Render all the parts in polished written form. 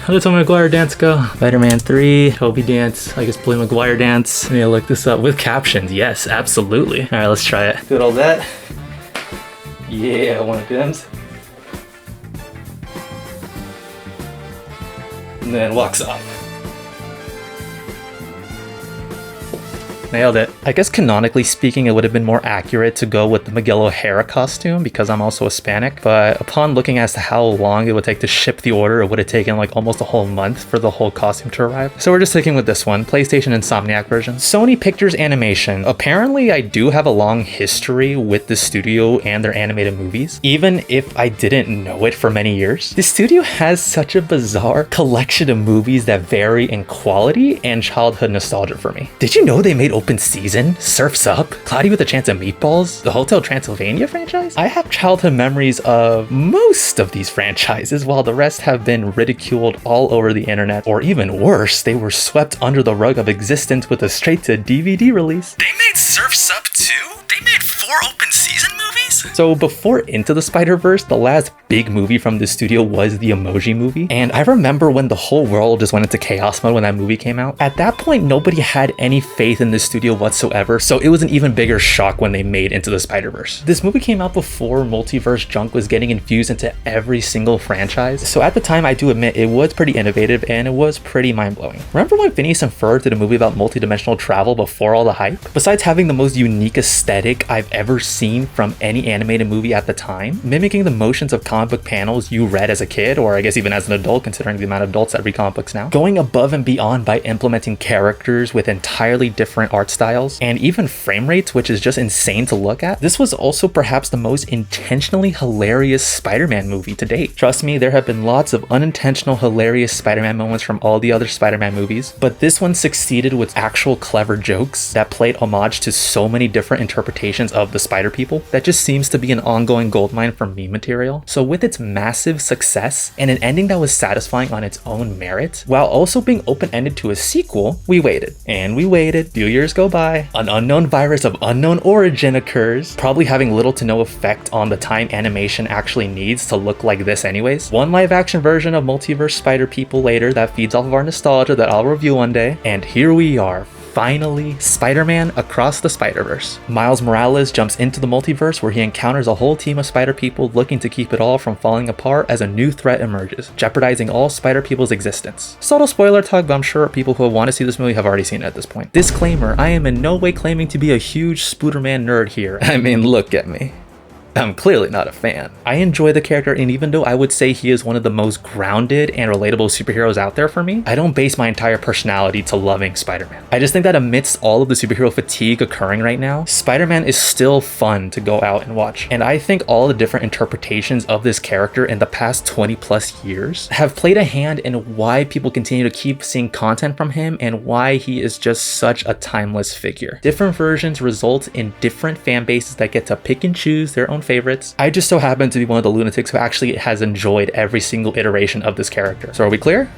How did Tobey Maguire dance go? Spider-Man 3, Toby dance, I guess Billy Maguire dance. I need to look this up with captions. Yes, absolutely. All right, let's try it. Good all that. Yeah, one of them. And then walks off. Nailed it. I guess canonically speaking, it would have been more accurate to go with the Miguel O'Hara costume because I'm also Hispanic, but upon looking as to how long it would take to ship the order, it would have taken like almost a whole month for the whole costume to arrive. So we're just sticking with this one, PlayStation Insomniac version. Sony Pictures Animation. Apparently I do have a long history with the studio and their animated movies, even if I didn't know it for many years. The studio has such a bizarre collection of movies that vary in quality and childhood nostalgia for me. Did you know they made Open Season, Surf's Up, Cloudy with a Chance of Meatballs, the Hotel Transylvania franchise? I have childhood memories of most of these franchises, while the rest have been ridiculed all over the internet, or even worse, they were swept under the rug of existence with a straight-to-DVD release. They made Surf's Up too? They made 4 Open Season movies? So before Into the Spider-Verse, the last big movie from the studio was the Emoji Movie, and I remember when the whole world just went into chaos mode when that movie came out. At that point, nobody had any faith in the studio whatsoever, so it was an even bigger shock when they made Into the Spider-Verse. This movie came out before multiverse junk was getting infused into every single franchise, so at the time I do admit it was pretty innovative and it was pretty mind-blowing. Remember when Phineas and Ferb did a movie about multidimensional travel before all the hype? Besides having the most unique aesthetic I've ever seen from any animated movie at the time, mimicking the motions of comic book panels you read as a kid, or I guess even as an adult considering the amount of adults that read comic books now, going above and beyond by implementing characters with entirely different art styles and even frame rates, which is just insane to look at. This was also perhaps the most intentionally hilarious Spider-Man movie to date. Trust me, there have been lots of unintentional hilarious Spider-Man moments from all the other Spider-Man movies, but this one succeeded with actual clever jokes that played homage to so many different interpretations of the Spider People that just seems to be an ongoing goldmine for meme material. So with its massive success and an ending that was satisfying on its own merit, while also being open-ended to a sequel, we waited. And we waited. Few years go by. An unknown virus of unknown origin occurs, probably having little to no effect on the time animation actually needs to look like this anyways. One live-action version of Multiverse Spider People later that feeds off of our nostalgia that I'll review one day. And here we are. Finally, Spider-Man Across the Spider-Verse. Miles Morales jumps into the multiverse where he encounters a whole team of Spider People looking to keep it all from falling apart as a new threat emerges, jeopardizing all Spider People's existence. Subtle spoiler talk, but I'm sure people who want to see this movie have already seen it at this point. Disclaimer, I am in no way claiming to be a huge Spooderman nerd here. I mean, look at me. I'm clearly not a fan. I enjoy the character, and even though I would say he is one of the most grounded and relatable superheroes out there for me, I don't base my entire personality to loving Spider-Man. I just think that amidst all of the superhero fatigue occurring right now, Spider-Man is still fun to go out and watch. And I think all the different interpretations of this character in the past 20 plus years have played a hand in why people continue to keep seeing content from him and why he is just such a timeless figure. Different versions result in different fan bases that get to pick and choose their own favorites. I just so happen to be one of the lunatics who actually has enjoyed every single iteration of this character. So are we clear?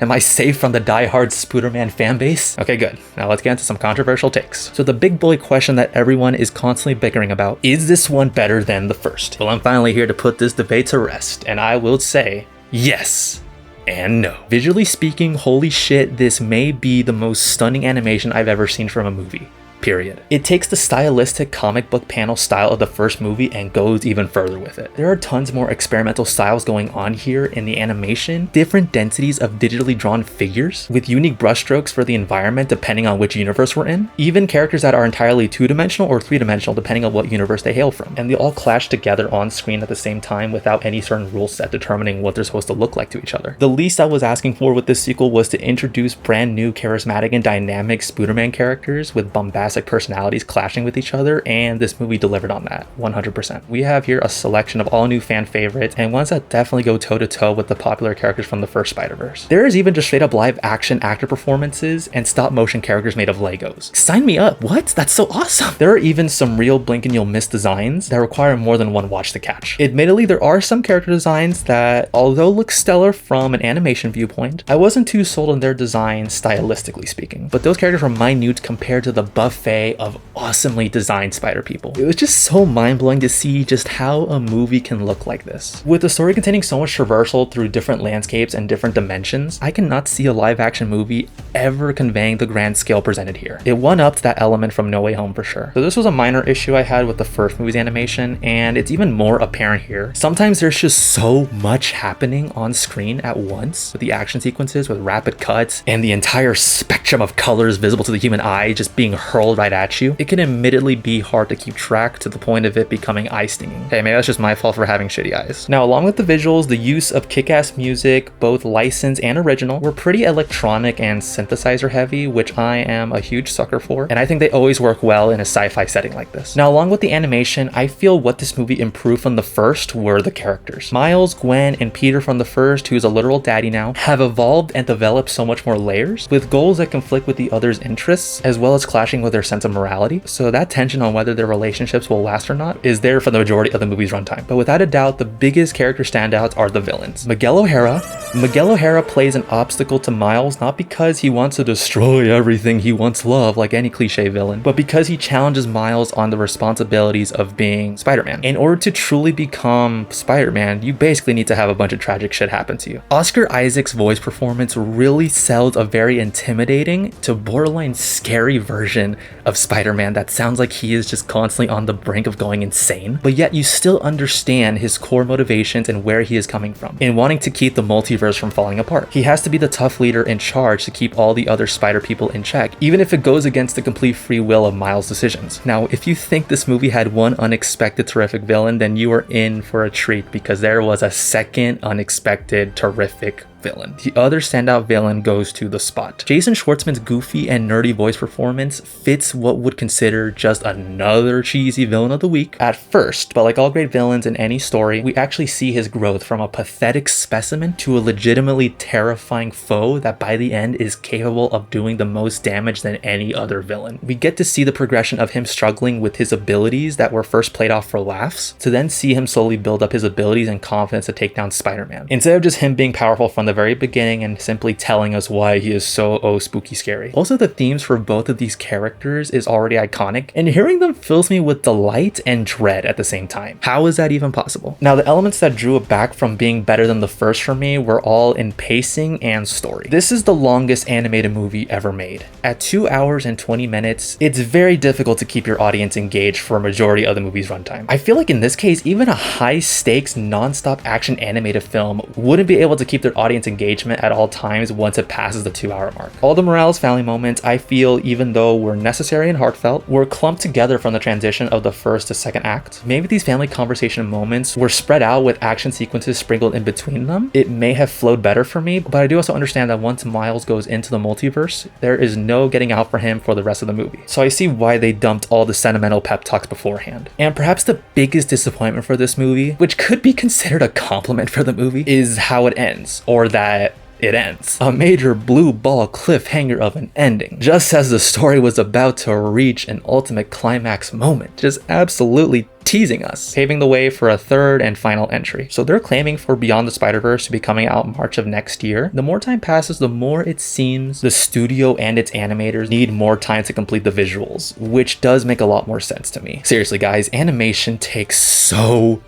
Am I safe from the die-hard Spooderman fanbase? Okay, good. Now let's get into some controversial takes. So the big boy question that everyone is constantly bickering about, is this one better than the first? Well, I'm finally here to put this debate to rest, and I will say yes and no. Visually speaking, holy shit, this may be the most stunning animation I've ever seen from a movie. Period. It takes the stylistic comic book panel style of the first movie and goes even further with it. There are tons more experimental styles going on here in the animation, different densities of digitally drawn figures with unique brushstrokes for the environment depending on which universe we're in, even characters that are entirely two-dimensional or three-dimensional depending on what universe they hail from, and they all clash together on screen at the same time without any certain rule set determining what they're supposed to look like to each other. The least I was asking for with this sequel was to introduce brand new charismatic and dynamic Spooderman characters with bombastic personalities clashing with each other, and this movie delivered on that 100%. We have here a selection of all new fan favorites and ones that definitely go toe-to-toe with the popular characters from the first Spider-Verse. There is even just straight up live action actor performances and stop motion characters made of Legos. Sign me up. What? That's so awesome. There are even some real blink and you'll miss designs that require more than one watch to catch. Admittedly, there are some character designs that, although look stellar from an animation viewpoint, I wasn't too sold on their design stylistically speaking, but those characters were minute compared to the buff buffet of awesomely designed spider people. It was just so mind-blowing to see just how a movie can look like this. With the story containing so much traversal through different landscapes and different dimensions, I cannot see a live-action movie ever conveying the grand scale presented here. It one-upped that element from No Way Home for sure. So this was a minor issue I had with the first movie's animation, and it's even more apparent here. Sometimes there's just so much happening on screen at once, with the action sequences with rapid cuts and the entire spectrum of colors visible to the human eye just being hurled right at you. It can admittedly be hard to keep track to the point of it becoming eye stinging. Hey, maybe that's just my fault for having shitty eyes. Now, along with the visuals, the use of kick-ass music, both licensed and original, were pretty electronic and synthesizer heavy, which I am a huge sucker for, and I think they always work well in a sci-fi setting like this. Now, along with the animation, I feel what this movie improved from the first were the characters. Miles, Gwen, and Peter from the first, who's a literal daddy now, have evolved and developed so much more layers, with goals that conflict with the other's interests, as well as clashing with their sense of morality. So that tension on whether their relationships will last or not is there for the majority of the movie's runtime. But without a doubt, the biggest character standouts are the villains. Miguel O'Hara. Miguel O'Hara plays an obstacle to Miles, not because he wants to destroy everything he once loved like any cliche villain, but because he challenges Miles on the responsibilities of being Spider-Man. In order to truly become Spider-Man, you basically need to have a bunch of tragic shit happen to you. Oscar Isaac's voice performance really sells a very intimidating to borderline scary version of Spider-Man that sounds like he is just constantly on the brink of going insane, but yet you still understand his core motivations and where he is coming from in wanting to keep the multiverse from falling apart. He has to be the tough leader in charge to keep all the other spider people in check, even if it goes against the complete free will of Miles' decisions. Now, if you think this movie had one unexpected terrific villain, then you are in for a treat, because there was a second unexpected terrific villain. The other standout villain goes to The Spot. Jason Schwartzman's goofy and nerdy voice performance fits what would consider just another cheesy villain of the week at first, but like all great villains in any story, we actually see his growth from a pathetic specimen to a legitimately terrifying foe that by the end is capable of doing the most damage than any other villain. We get to see the progression of him struggling with his abilities that were first played off for laughs, to then see him slowly build up his abilities and confidence to take down Spider-Man. Instead of just him being powerful from the very beginning and simply telling us why he is so spooky scary. Also, the themes for both of these characters is already iconic, and hearing them fills me with delight and dread at the same time. How is that even possible? Now, the elements that drew it back from being better than the first for me were all in pacing and story. This is the longest animated movie ever made. At 2 hours and 20 minutes, it's very difficult to keep your audience engaged for a majority of the movie's runtime. I feel like in this case, even a high-stakes, non-stop action animated film wouldn't be able to keep their audience engagement at all times once it passes the 2 hour mark. All the Morales family moments, I feel, even though were necessary and heartfelt, were clumped together from the transition of the first to second act. Maybe these family conversation moments were spread out with action sequences sprinkled in between them. It may have flowed better for me, but I do also understand that once Miles goes into the multiverse, there is no getting out for him for the rest of the movie. So I see why they dumped all the sentimental pep talks beforehand. And perhaps the biggest disappointment for this movie, which could be considered a compliment for the movie, is how it ends, or that it ends. A major blue ball cliffhanger of an ending, just as the story was about to reach an ultimate climax moment. Just absolutely teasing us, paving the way for a third and final entry. So they're claiming for Beyond the Spider-Verse to be coming out March of next year. The more time passes, the more it seems the studio and its animators need more time to complete the visuals, which does make a lot more sense to me. Seriously guys, animation takes so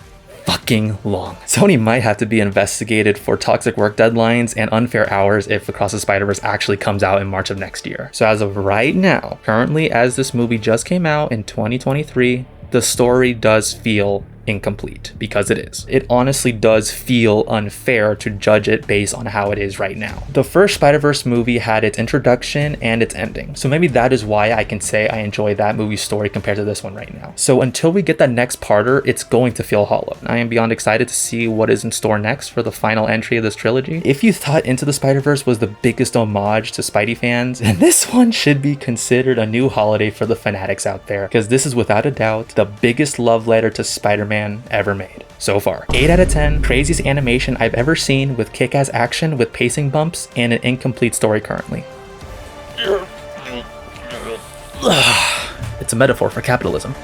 fucking long. Sony might have to be investigated for toxic work deadlines and unfair hours if Across the Spider-Verse actually comes out in March of next year. So as of right now, currently as this movie just came out in 2023, the story does feel incomplete, because it is. It honestly does feel unfair to judge it based on how it is right now. The first Spider-Verse movie had its introduction and its ending, so maybe that is why I can say I enjoy that movie's story compared to this one right now. So until we get that next parter, it's going to feel hollow. I am beyond excited to see what is in store next for the final entry of this trilogy. If you thought Into the Spider-Verse was the biggest homage to Spidey fans, and this one should be considered a new holiday for the fanatics out there, because this is without a doubt the biggest love letter to Spider-Man ever made so far. 8 out of 10, craziest animation I've ever seen, with kick-ass action with pacing bumps and an incomplete story currently. It's a metaphor for capitalism.